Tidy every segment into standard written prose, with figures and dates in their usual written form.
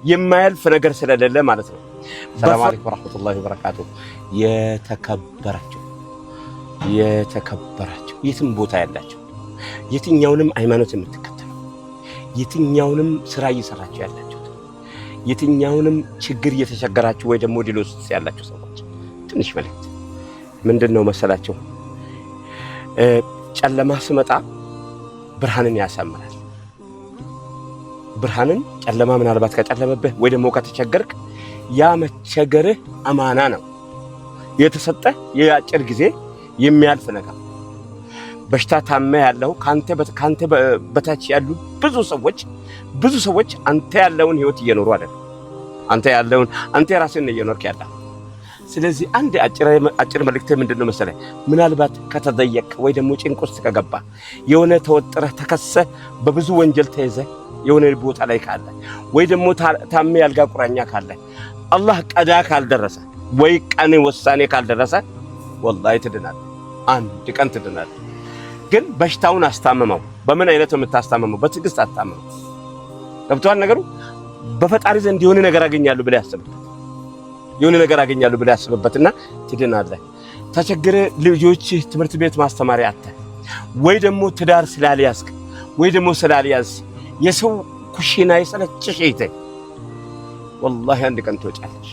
የማያልፍ ነገር ስለሌለ ማለት ነው። ሰላም አለይኩም ወራህመቱላሂ ወበረካቱ። የተከበራችሁ የትም ቦታ ያላችሁ የትኛውንም ሃይማኖት የምትከተሉ የትኛውንም ስራ እየሰራችሁ ያላችሁ የትኛውንም ችግር እየተቸገራችሁ ወይ ደግሞ ዲሎስ ያላችሁ ሰዎች ትንሽ መልእክት ምንድነው መሰላችሁ? ጨለማ ሲመጣ ብርሃንን ያሳምራል። ብርሃንን ጨለማ ምናልባት ከጨለመብህ ወይ ደግሞ ከተቸገርክ ያ መቸገርህ አማና ነው የተሰጠ የአጭር ጊዜ የሚያልፍ ነገር። በሽታ ታመ ያለው ካንተ በታች ያሉ ብዙ ሰዎች አንተ ያለውን ህይወት እየኖሩ አይደል? አንተ ራስህን እየኖርክ ያለው። ስለዚህ አንድ አጭር መልእክት ምንድነው መሰለህ? ምናልባት ከተደየቅ ወይ ደግሞ ጭንቅ ውስጥ ከገባ የሆነ ተወጥረህ ተከሰህ በብዙ ወንጀል ተይዘህ የሆነ ቦታ ላይ ካለ ወይ ደግሞ ታመ ያልጋ ቁራኛ ካለ አላህ ቀዳ ካልደረሰ ወይ ቀን ወሳኔ ካልደረሰ ወላሂ ትድናለህ። አንድ ቀን ትድናለህ። ግን በሽታውን አስታመመው። በምን አይነት ነው የምታስታመመው? በትዕግስት አስታመመው። ገብቶሃል ነገሩ? በፈጣሪ ዘንድ የሆነ ነገር አገኛለሁ ብለህ ያስብበትና ትድናለህ። ተቸግረ ልጆች ትምህርት ቤት ማስተማሪያ አጥተህ ወይ ደግሞ ትዳር ስላልያዝክ ወይ ደግሞ ስላልያዝ የሰው ኩሽና የሰለቸሽ አይተህ ወላሂ አንድ ቀን ትወጫለሽ።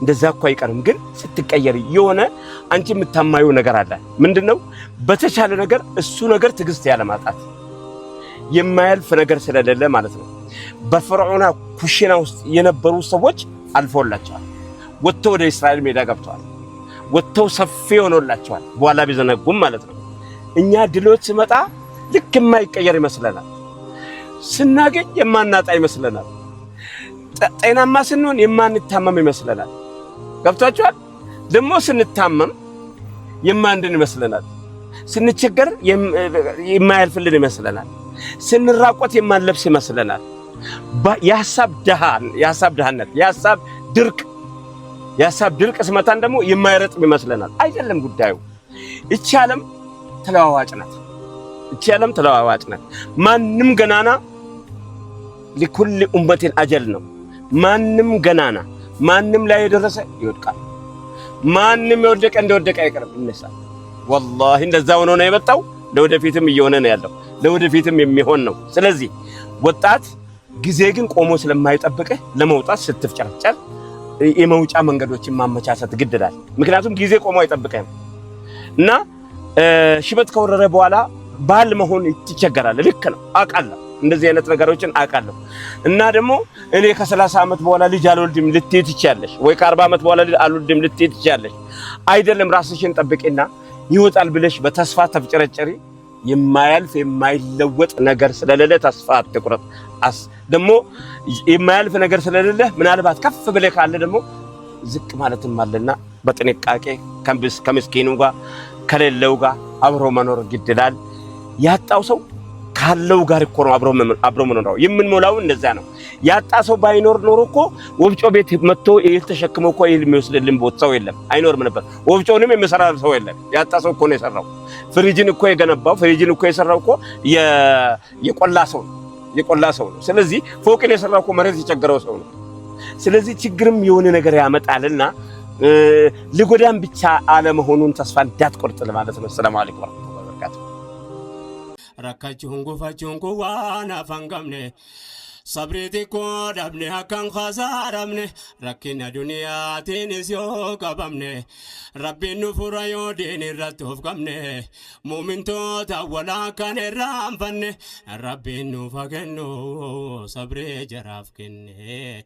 እንደዛ እኮ አይቀርም። ግን ስትቀየር የሆነ አንቺ የምታማየው ነገር አለ። ምንድነው? በተቻለ ነገር እሱ ነገር ትዕግስት ያለማጣት የማያልፍ ነገር ስለሌለ ማለት ነው። በፍርዖና ኩሽና ውስጥ የነበሩ ሰዎች አልፎላቸዋል። ወጥተው ወደ እስራኤል ሜዳ ገብተዋል። ወጥተው ሰፊ ሆኖላቸዋል። በኋላ ቢዘነጉም ማለት ነው። እኛ ድሎት ሲመጣ ልክ የማይቀየር ይመስለናል። ስናገኝ የማናጣ ይመስለናል። ጤናማ ስንሆን የማንታመም ይመስለናል። ገብቷችኋል? ደግሞ ስንታመም የማንድን ይመስለናል። ስንቸገር የማያልፍልን ይመስለናል። ስንራቆት የማንለብስ ይመስለናል። የሐሳብ ድህነት የሐሳብ ድርቅ ስመታን ደግሞ የማይረጥም ይመስለናል። አይደለም ጉዳዩ። እቺ ዓለም ተለዋዋጭ ናት። ማንም ገናና ለኩል ኡመቲን አጀል ነው። ማንም ላይ የደረሰ ይወድቃል። ማንም የወደቀ እንደወደቀ አይቀርም፣ ይነሳል። ወላሂ እንደዛ ሆኖ ነው የመጣው። ለወደፊትም እየሆነ ነው ያለው። ለወደፊትም የሚሆን ነው። ስለዚህ ወጣት ጊዜ ግን ቆሞ ስለማይጠብቅህ ለመውጣት ስትፍጨርጨር የመውጫ መንገዶችን ማመቻቸት ግድላል። ምክንያቱም ጊዜ ቆሞ አይጠብቅህም እና ሽበት ከወረረ በኋላ ባል መሆን ትቸገራለህ። ልክ ነው፣ አውቃለሁ። እንደዚህ አይነት ነገሮችን አውቃለሁ። እና ደግሞ እኔ ከ30 ዓመት በኋላ ልጅ አልወልድም ልትይ ትችያለሽ፣ ወይ ከ40 ዓመት በኋላ ልጅ አልወልድም ልትይ ትችያለሽ። አይደለም፣ ራስሽን ጠብቂና ይወጣል ብለሽ በተስፋ ተፍጨረጨሪ። የማያልፍ የማይለወጥ ነገር ስለሌለ ተስፋ አትቁረጥ። ደግሞ የማያልፍ ነገር ስለሌለ ምናልባት ከፍ ብለህ ካለ ደግሞ ዝቅ ማለትም አለና በጥንቃቄ ከምስኪኑ ጋር ከሌለው ጋር አብሮ መኖር ግድላል። ያጣው ሰው ካለው ጋር እኮ ነው አብሮ መኖር። የምንሞላው እንደዛ ነው። ያጣ ሰው ባይኖር ኖሮ እኮ ወፍጮ ቤት መጥቶ ተሸክሞ እኮ የሚወስድልን ሰው የለም፣ አይኖርም ነበር። ወፍጮንም የሚሰራ ሰው የለም። ያጣ ሰው እኮ ነው የሰራው። ፍሪጅን እኮ የሰራው እኮ የቆላ ሰው ነው። ስለዚህ ፎቅን የሰራው እኮ መሬት የቸገረው ሰው ነው። ስለዚህ ችግርም የሆነ ነገር ያመጣልና ለጎዳም ብቻ አለመሆኑን ተስፋ እንዳትቆርጥ ማለት ነው። ሰላም አለይኩም ወራህመቱላሂ ወበረካቱ። rakkachuun gufachuun kun waan afaan qabne sabriiti koo dhabne akkan khasaaramne rakkina duniyaatiinis yoo qabamne rabbiin nu fura yoo diin irratti of qabne muumintoota walaa kan irraanfanne rabbiin nuuf haa kennu sabree jaraaf kenne.